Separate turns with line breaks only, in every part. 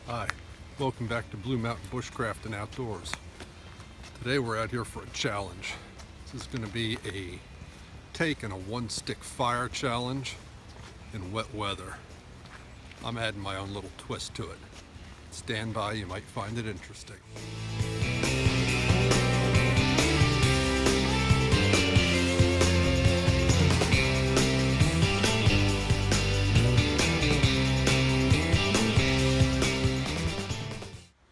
Hi, welcome back to Blue Mountain Bushcraft and Outdoors. Today we're out here for a challenge. This is going to be a take and a one-stick fire challenge in wet weather. I'm adding my own little twist to it. Stand by, you might find it interesting.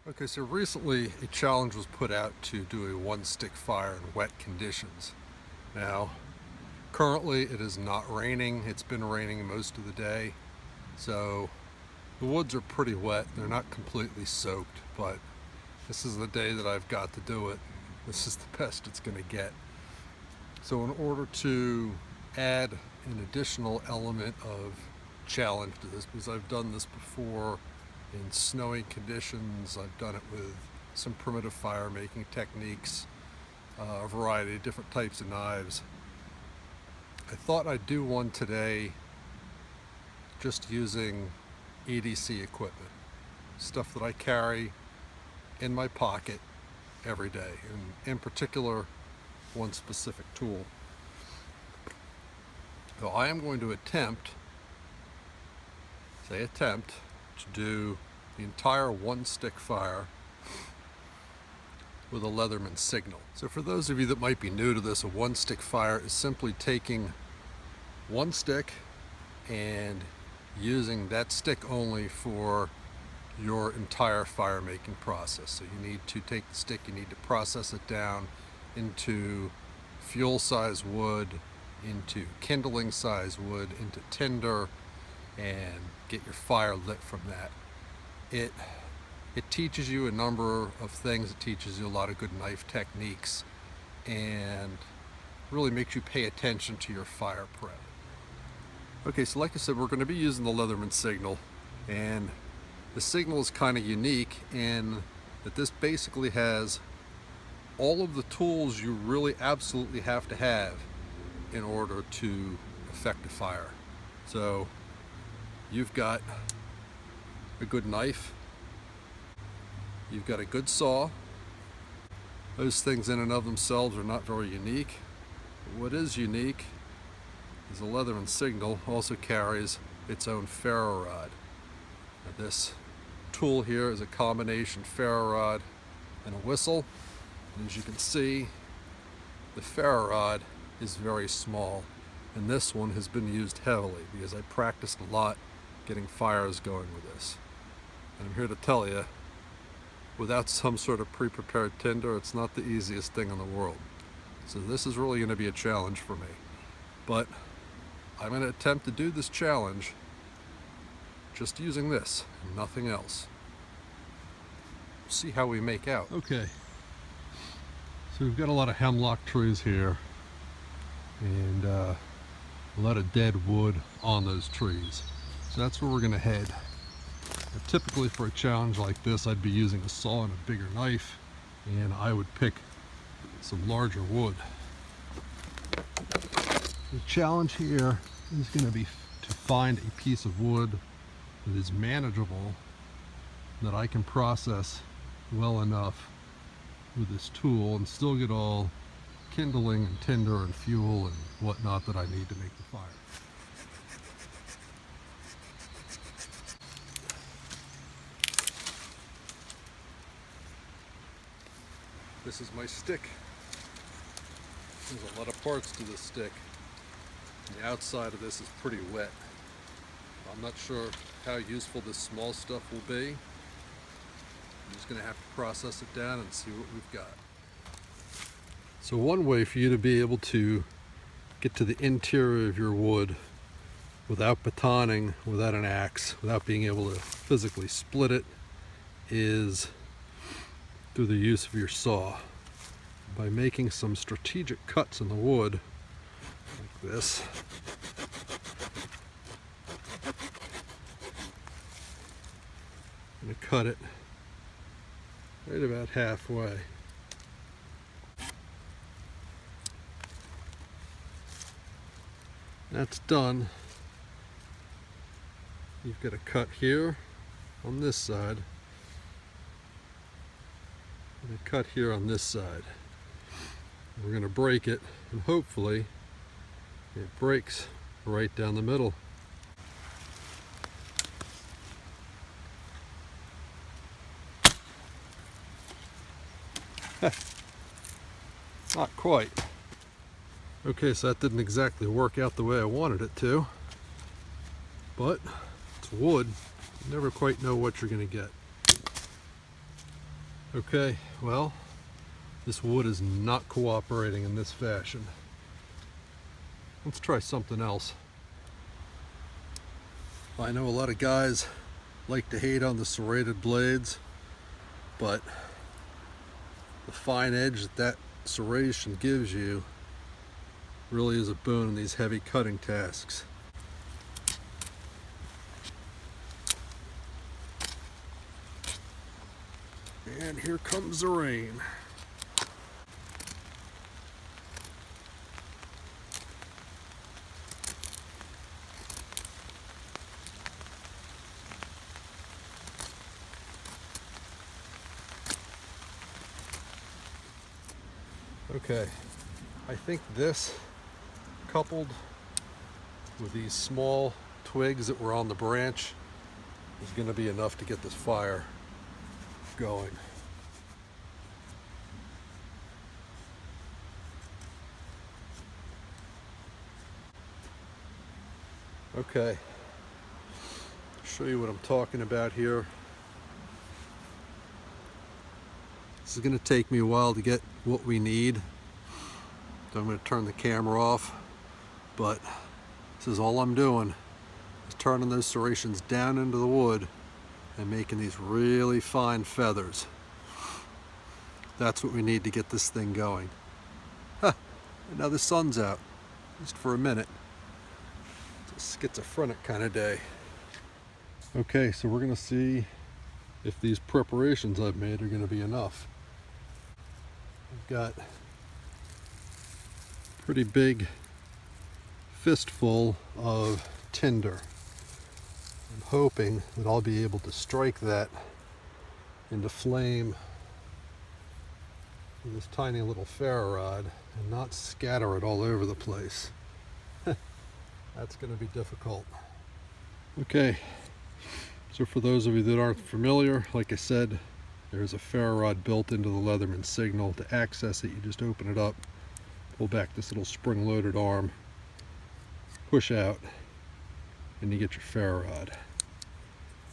Okay, so recently a challenge was put out to do a one-stick fire in wet conditions. Now, currently it is not raining. It's been raining most of the day, so the woods are pretty wet. They're not completely soaked, but this is the day that I've got to do it. This is the best it's going to get. So in order to add an additional element of challenge to this, because I've done this before in snowy conditions, I've done it with some primitive fire making techniques, a variety of different types of knives. I thought I'd do one today just using EDC equipment, stuff that I carry in my pocket every day, and in particular one specific tool. So I am going to attempt to do the entire one-stick fire with a Leatherman Signal. So for those of you that might be new to this, a one-stick fire is simply taking one stick and using that stick only for your entire fire making process. So you need to take the stick, you need to process it down into fuel size wood, into kindling size wood, into tinder, and get your fire lit from that. It teaches you a number of things. It teaches you a lot of good knife techniques and really makes you pay attention to your fire prep. Okay, so like I said, we're going to be using the Leatherman Signal, and the Signal is kind of unique in that this basically has all of the tools you really absolutely have to have in order to effect a fire. So you've got a good knife, you've got a good saw. Those things in and of themselves are not very unique. But what is unique is the Leatherman Signal also carries its own ferro rod. Now this tool here is a combination ferro rod and a whistle. And as you can see, the ferro rod is very small, and this one has been used heavily because I practiced a lot getting fires going with this. And I'm here to tell you, without some sort of pre-prepared tinder, it's not the easiest thing in the world. So this is really going to be a challenge for me. But I'm going to attempt to do this challenge just using this and nothing else. See how we make out. Okay, so we've got a lot of hemlock trees here and a lot of dead wood on those trees. So that's where we're going to head. Now, typically for a challenge like this, I'd be using a saw and a bigger knife, and I would pick some larger wood. The challenge here is going to be to find a piece of wood that is manageable, that I can process well enough with this tool and still get all kindling and tinder and fuel and whatnot that I need to make the fire. This is my stick. There's a lot of parts to this stick. And the outside of this is pretty wet. I'm not sure how useful this small stuff will be. I'm just going to have to process it down and see what we've got. So one way for you to be able to get to the interior of your wood without batoning, without an axe, without being able to physically split it, is through the use of your saw. By making some strategic cuts in the wood, like this. I'm going to cut it right about halfway. That's done. You've got a cut here on this side, I'm going to cut here on this side. We're going to break it, and hopefully it breaks right down the middle. Not quite. Okay, so that didn't exactly work out the way I wanted it to, but it's wood. You never quite know what you're going to get. Okay, well, this wood is not cooperating in this fashion. Let's try something else. I know a lot of guys like to hate on the serrated blades, but the fine edge that serration gives you really is a boon in these heavy cutting tasks. And here comes the rain. Okay, I think this, coupled with these small twigs that were on the branch, is going to be enough to get this fire going. Okay, show you what I'm talking about here. This is going to take me a while to get what we need, so I'm going to turn the camera off, but this is all I'm doing, is turning those serrations down into the wood and making these really fine feathers. That's what we need to get this thing going. Huh, and now the sun's out, just for a minute. It's a schizophrenic kind of day. Okay, so we're going to see if these preparations I've made are going to be enough. I've got a pretty big fistful of tinder. I'm hoping that I'll be able to strike that into flame with this tiny little ferro rod and not scatter it all over the place. That's going to be difficult. Okay, so for those of you that aren't familiar, like I said, there's a ferro rod built into the Leatherman Signal. To access it, you just open it up, pull back this little spring-loaded arm, push out, and you get your ferro rod.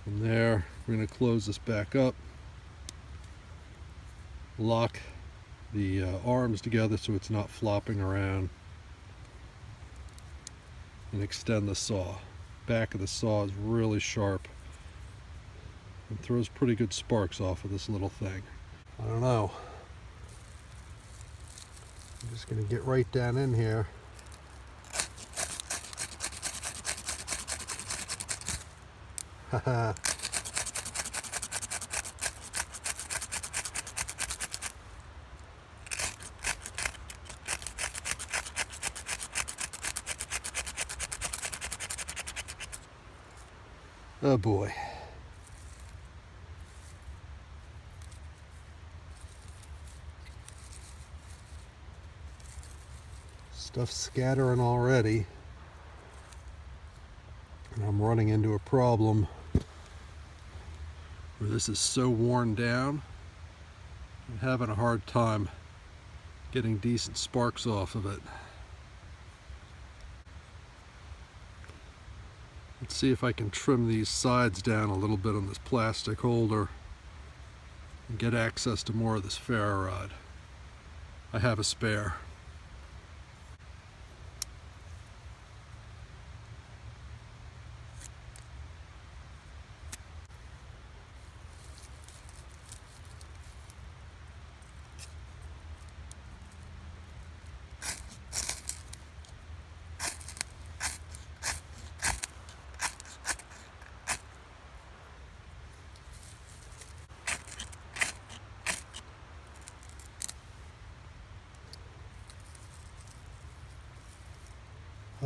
From there, we're going to close this back up, lock the arms together so it's not flopping around, and extend the saw. Back of the saw is really sharp and throws pretty good sparks off of this little thing. I don't know. I'm just going to get right down in here. Haha. Oh boy. Stuff's scattering already. And I'm running into a problem where this is so worn down. I'm having a hard time getting decent sparks off of it. Let's see if I can trim these sides down a little bit on this plastic holder and get access to more of this ferro rod. I have a spare.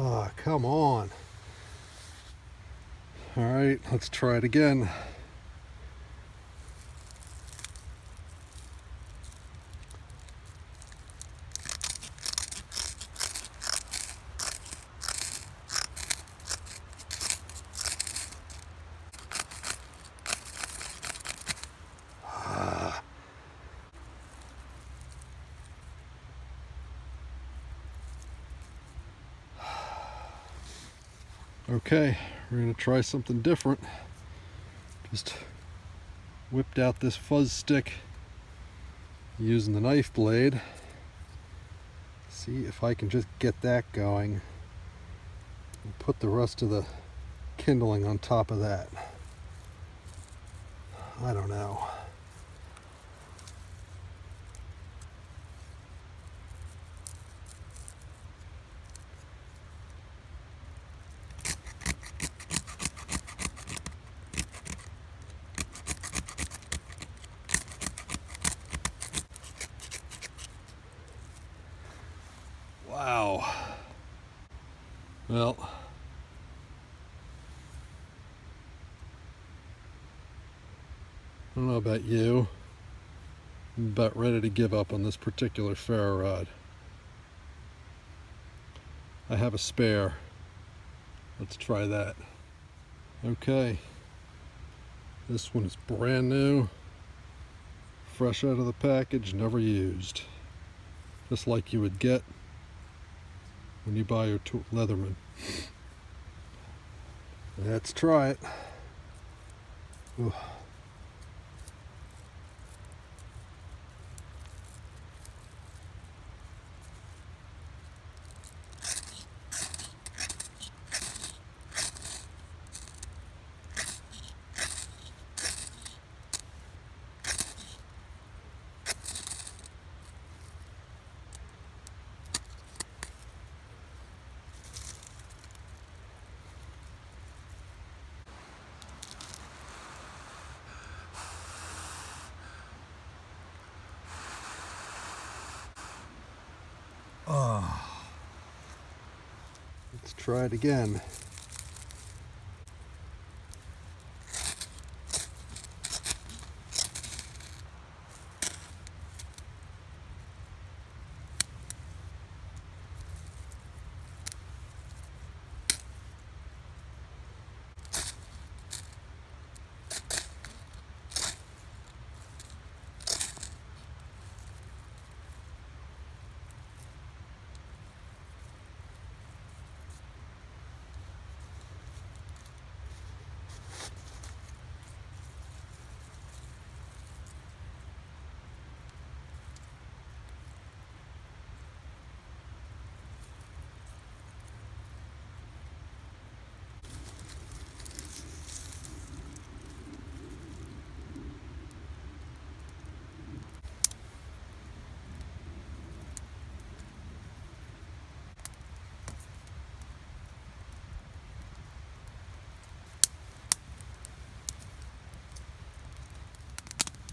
Ah, come on. All right, let's try it again. Okay, we're going to try something different. Just whipped out this fuzz stick using the knife blade. See if I can just get that going and put the rest of the kindling on top of that. I don't know. Wow. Well, I don't know about you. I'm about ready to give up on this particular ferro rod. I have a spare. Let's try that. Okay. This one is brand new, fresh out of the package, never used. Just like you would get when you buy your Leatherman. Let's try it. Ooh. Oh. Let's try it again.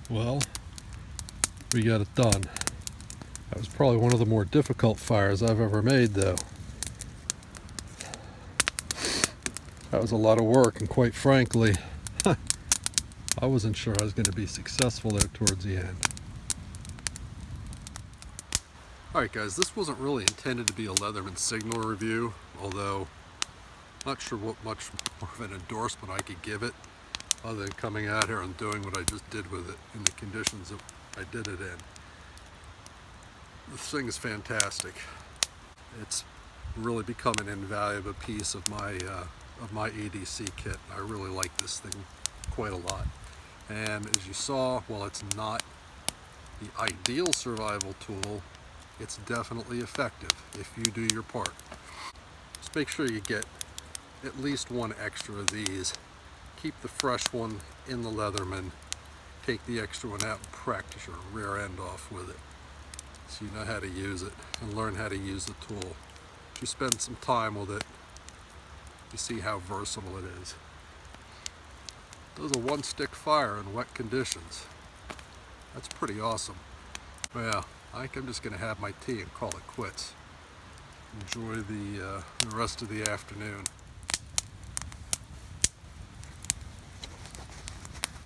Well, we got it done. That was probably one of the more difficult fires I've ever made, though. That was a lot of work, and quite frankly, I wasn't sure I was going to be successful there towards the end. Alright guys, this wasn't really intended to be a Leatherman Signal review, although I'm not sure what much more of an endorsement I could give it, other than coming out here and doing what I just did with it in the conditions that I did it in. This thing is fantastic. It's really become an invaluable piece of my ADC kit. I really like this thing quite a lot. And as you saw, while it's not the ideal survival tool, it's definitely effective if you do your part. Just make sure you get at least one extra of these. Keep the fresh one in the Leatherman. Take the extra one out and practice your rear end off with it, so you know how to use it and learn how to use the tool. If you spend some time with it, you see how versatile it is. It does a one-stick fire in wet conditions. That's pretty awesome. Well, I think I'm just going to have my tea and call it quits. Enjoy the rest of the afternoon.